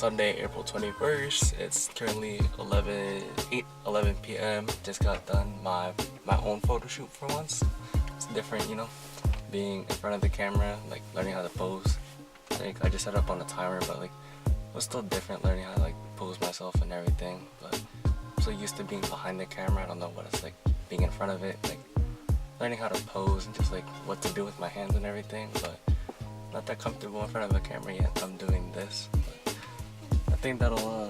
Sunday, April 21st. It's currently 11 p.m. Just got done my own photo shoot for once. It's different, you know, being in front of the camera, like learning how to pose. Like I just set up on a timer, but like it was still different learning how to like pose myself and everything. But I'm so used to being behind the camera. I don't know what it's like being in front of it, like learning how to pose and just like what to do with my hands and everything. But not that comfortable in front of a camera yet. I'm doing this, but I think that'll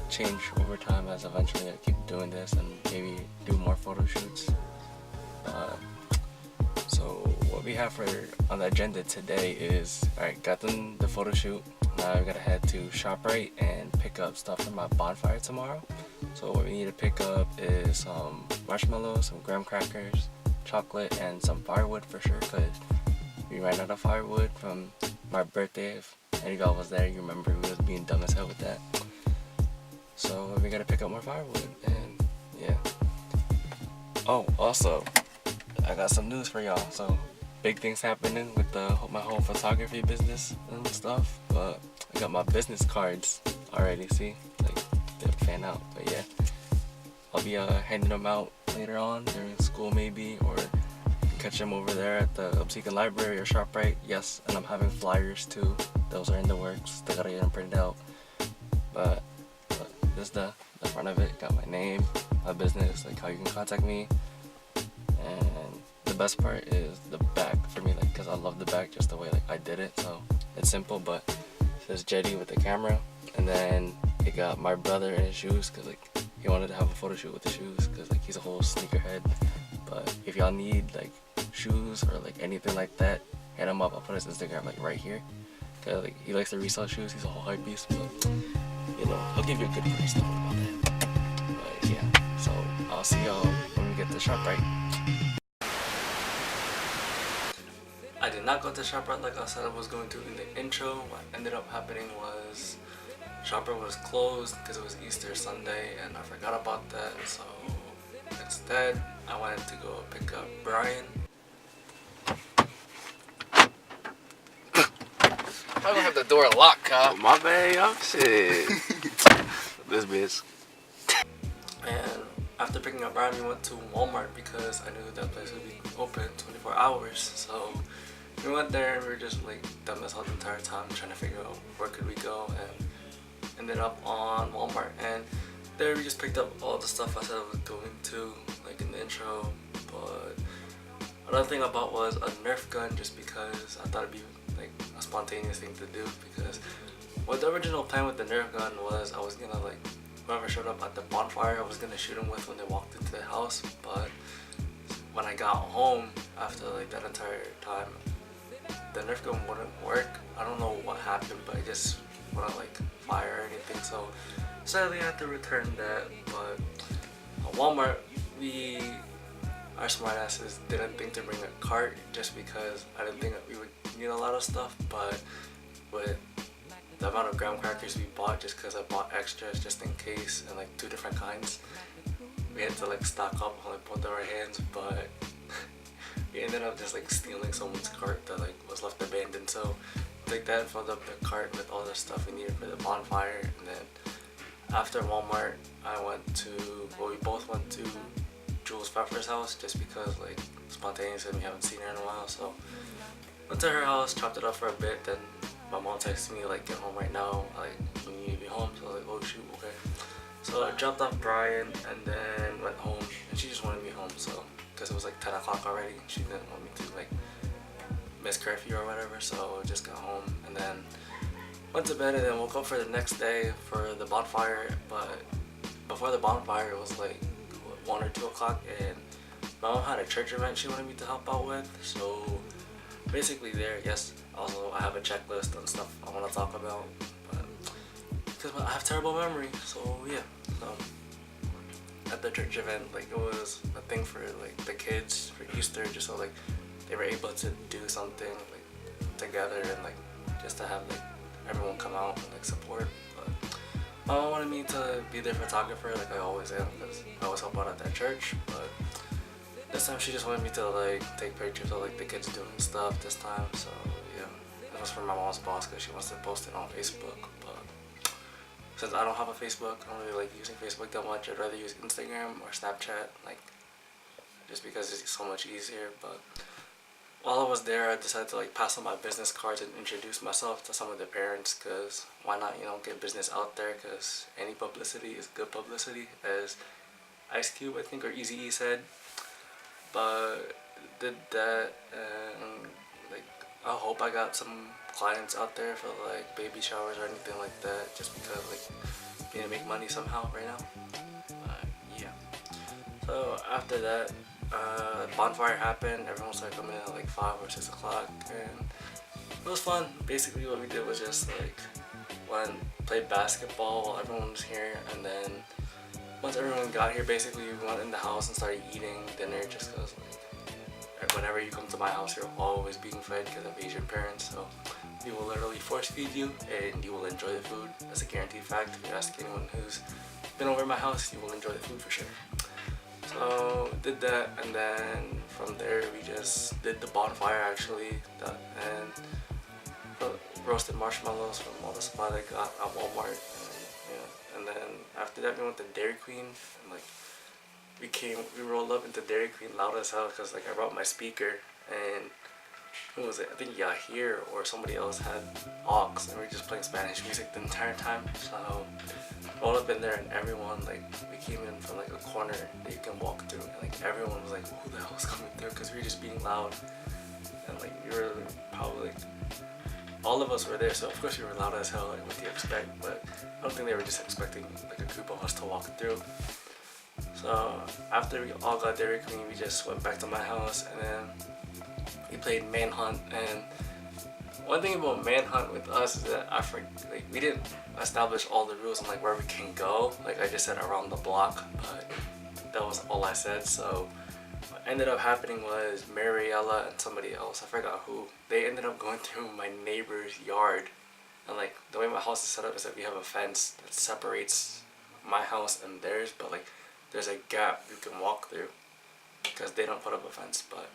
change over time as eventually I keep doing this and maybe do more photo shoots. So what we have on the agenda today is, alright, got done the photo shoot. Now we gotta head to ShopRite and pick up stuff for my bonfire tomorrow. So what we need to pick up is some marshmallows, some graham crackers, chocolate, and some firewood for sure, because we ran out of firewood from my birthday. If any of y'all was there, you remember we was being dumb as hell with that. So we gotta pick up more firewood, and yeah. Oh, also, I got some news for y'all. So big things happening with my whole photography business and stuff. But I got my business cards already. See, like they fan out. But yeah, I'll be handing them out later on during school maybe, or catch them over there at the Obsequion Library or ShopRite. Yes, and I'm having flyers too. Those are in the works. They gotta get them printed out. But this is the front of it. Got my name, my business, like how you can contact me. And the best part is the back for me, like, cause I love the back just the way like I did it. So it's simple, but it says Jetty with the camera, and then it got my brother in his shoes, cause like he wanted to have a photo shoot with the shoes, cause like he's a whole sneakerhead. But if y'all need like shoes or like anything like that, hit him up. I'll put his Instagram like right here. Cause like he likes to resell shoes. He's a whole hype beast, but you know, I'll give you a good price. Don't worry about that. But yeah, so I'll see y'all when we get to ShopRite. I did not go to ShopRite like I said I was going to in the intro. What ended up happening was ShopRite was closed because it was Easter Sunday, and I forgot about that. So instead, I wanted to go pick up Brian. I don't have the door locked, huh? My bad, y'all. Shit. This bitch. And after picking up Brian, we went to Walmart because I knew that place would be open 24 hours. So we went there and we were just like dumb as hell the entire time trying to figure out where could we go, and ended up on Walmart. And there we just picked up all the stuff I said I was doing too, like in the intro. But another thing I bought was a Nerf gun just because I thought it'd be like a spontaneous thing to do, because what the original plan with the Nerf gun was I was gonna like whoever showed up at the bonfire I was gonna shoot them with when they walked into the house. But when I got home after like that entire time, the Nerf gun wouldn't work. I don't know what happened, but it just wouldn't like fire or anything. So sadly I had to return that. But at Walmart, our smartasses didn't think to bring a cart just because I didn't think that we would need a lot of stuff. But with the amount of graham crackers we bought, just because I bought extras just in case, and like 2 different kinds, we had to like stock up on like both of our hands. But we ended up just like stealing someone's cart that like was left abandoned. So like that filled up the cart with all the stuff we needed for the bonfire. And then after Walmart, we both went to Jules Pfeffer's house just because like spontaneously we haven't seen her in a while. So went to her house, chopped it up for a bit. Then my mom texted me like, get home right now, like we need to be home. So I was like, oh shoot, okay. So I dropped off Brian and then went home, and she just wanted me home. So because it was like 10 o'clock already, she didn't want me to like miss curfew or whatever. So I just got home and then went to bed, and then woke up for the next day for the bonfire. But before the bonfire, it was like 1 or 2 o'clock, and my mom had a church event she wanted me to help out with. So basically there, yes, also I have a checklist and stuff I want to talk about, but because I have terrible memory. So yeah, at the church event, like it was a thing for like the kids for Easter, just so like they were able to do something like together, and like just to have like everyone come out and like support. But my mom wanted me to be their photographer like I always am, because I always help out at that church. But this time she just wanted me to like take pictures of like the kids doing stuff this time. So yeah, it was for my mom's boss because she wants to post it on Facebook. But since I don't have a Facebook, I don't really like using Facebook that much. I'd rather use Instagram or Snapchat, like just because it's so much easier. But while I was there, I decided to like pass on my business cards and introduce myself to some of the parents, because why not, you know, get business out there, because any publicity is good publicity, as Ice Cube, I think, or Eazy-E said. But did that, and like I hope I got some clients out there for like baby showers or anything like that, just because like need to make money somehow right now. Yeah. So after that, bonfire happened. Everyone started coming in at like 5 or 6 o'clock, and it was fun. Basically, what we did was just like played basketball while everyone was here, and then once everyone got here, basically we went in the house and started eating dinner, just because like whenever you come to my house, you're always being fed because of Asian parents. So we will literally force feed you, and you will enjoy the food. That's a guaranteed fact. If you ask anyone who's been over my house, you will enjoy the food for sure. So did that, and then from there we just did the bonfire actually, and roasted marshmallows from all the supply I got at Walmart, and then after that we went to Dairy Queen, and like we rolled up into Dairy Queen loud as hell, because like I brought my speaker, and who was it? I think Yahir or somebody else had aux, and we were just playing Spanish music the entire time. So rolled up in there, and everyone, like, we came in from like a corner that you can walk through, and like everyone was like, who the hell is coming through, because we were just being loud, and like we were probably like, all of us were there, so of course we were loud as hell, like what do you expect, but I don't think they were just expecting like a group of us to walk through. So after we all got Dairy Queen, we just went back to my house, and then we played Manhunt. And one thing about Manhunt with us is that like we didn't establish all the rules on like where we can go. Like I just said around the block, but that was all I said. So what ended up happening was Mariella and somebody else, I forgot who, they ended up going through my neighbor's yard. And like the way my house is set up is that we have a fence that separates my house and theirs, but like there's a gap you can walk through because they don't put up a fence. But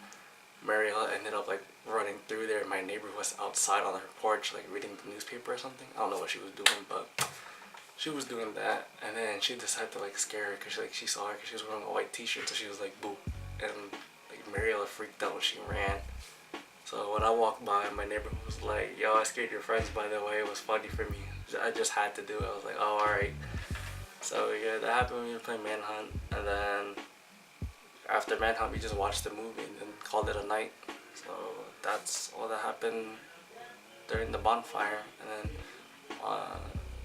Mariella ended up like running through there, and my neighbor was outside on her porch like reading the newspaper or something. I don't know what she was doing, but she was doing that, and then she decided to like scare her, because she saw her because she was wearing a white t-shirt, so she was like boo, and like Mariella freaked out when she ran. So when I walked by, my neighbor was like, yo, I scared your friends, by the way, it was funny for me, I just had to do it. I was like, oh, alright. So yeah, that happened when we were playing Manhunt, and then after Manhunt we just watched the movie and then called it a night. So that's all that happened during the bonfire. And then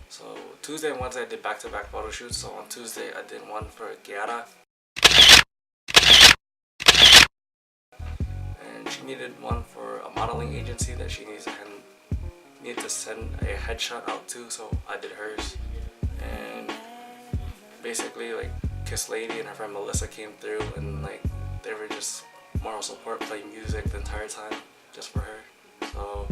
so Tuesday and Wednesday I did back-to-back photo shoots. So on Tuesday I did one for Kiara, and she needed one for a modeling agency that she needed to send a headshot out to, so I did hers. And basically like Kiss Lady and her friend Melissa came through, and like they were just moral support, playing music the entire time just for her. So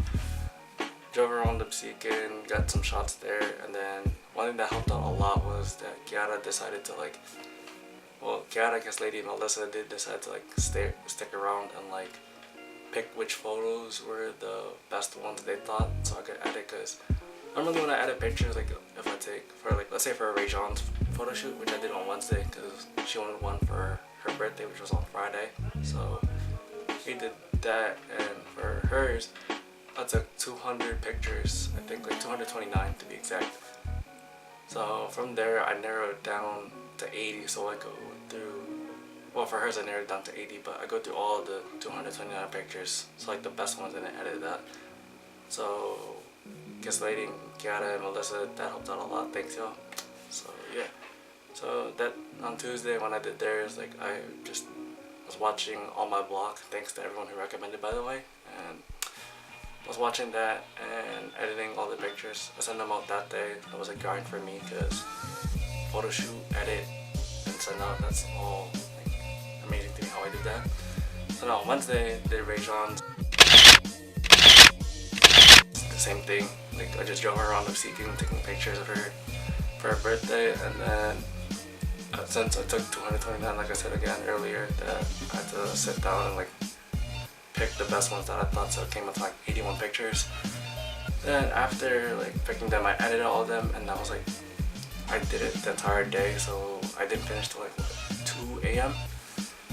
drove around Obsequion, got some shots there, and then one thing that helped out a lot was that Kiara decided to like, well, Kiara, Kiss Lady, and Melissa did decide to like stick around and like pick which photos were the best ones they thought, so I could edit. Because normally when I edit pictures, like if I take for like, let's say for Ray Jean's photo shoot, which I did on Wednesday because she wanted one for her birthday, which was on Friday, so we did that. And for hers I took 200 pictures, I think like 229 to be exact. So from there I narrowed it down to 80, so I go through, well for hers I narrowed it down to 80, but I go through all the 229 pictures, so like the best ones, and I edited that. So Kiss Lady, Kiara, and Melissa, that helped out a lot, thanks y'all. So yeah, so that on Tuesday when I did theirs, like I just was watching On My Block, thanks to everyone who recommended, by the way, and was watching that and editing all the pictures. I sent them out that day. That was a grind for me because photo shoot, edit, and send out, that's all like amazing to me how I did that. So now on Wednesday, did Ray Jean's. The same thing, like I just drove her around Obsequion taking pictures of her for her birthday, and then since I took 229, like I said again earlier, that I had to sit down and like pick the best ones that I thought, so it came up to like 81 pictures. Then after like picking them, I edited all of them, and that was like I did it the entire day, so I didn't finish till like what, 2 a.m.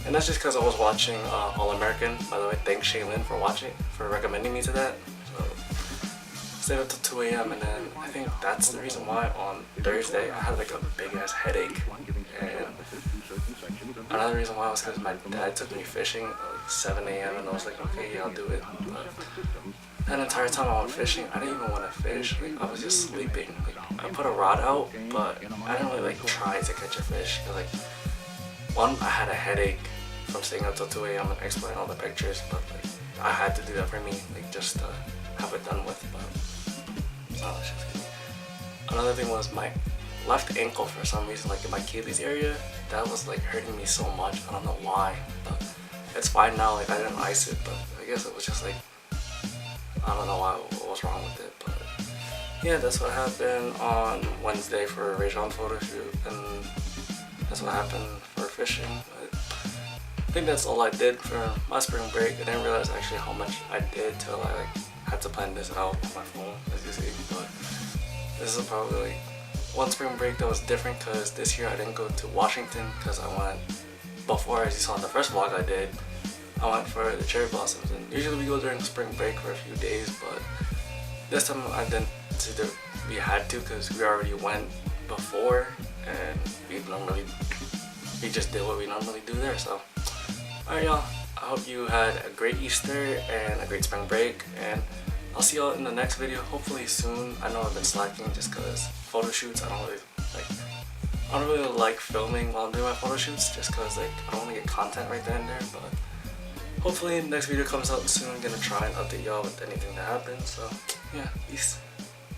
And that's just because I was watching All American. By the way, thanks Shaylin for recommending me to that. So stayed up till 2 a.m. and then I think that's the reason why on Thursday I had like a big ass headache. And another reason why was because my dad took me fishing at like 7 a.m. and I was like, okay, yeah, I'll do it. But that entire time I went fishing, I didn't even want to fish. Like, I was just sleeping. Like, I put a rod out, but I didn't really like try to catch a fish. Cause, like, one, I had a headache from staying up till 2 a.m. and exploring all the pictures, but like I had to do that for me, like just to have it done with. But oh, shit. Another thing was my left ankle for some reason, like in my Achilles area, that was like hurting me so much. I don't know why, but it's fine now. Like I didn't ice it, but I guess it was just like I don't know what was wrong with it. But yeah, that's what happened on Wednesday for Rajon photo shoot, and that's what happened for fishing. But I think that's all I did for my spring break. I didn't realize actually how much I did till I like had to plan this out on my phone, as you see. But this is probably like one spring break that was different because this year I didn't go to Washington because I went before, as you saw in the first vlog I did. I went for the cherry blossoms, and usually we go during spring break for a few days, but this time I didn't. We had to because we already went before, and we just did what we normally do there. So alright y'all, I hope you had a great Easter and a great spring break, and I'll see y'all in the next video, hopefully soon. I know I've been slacking just because photo shoots, I don't really like filming while I'm doing my photo shoots just because like I don't want to get content right then and there, but hopefully the next video comes out soon. I'm gonna try and update y'all with anything that happens. So yeah, peace.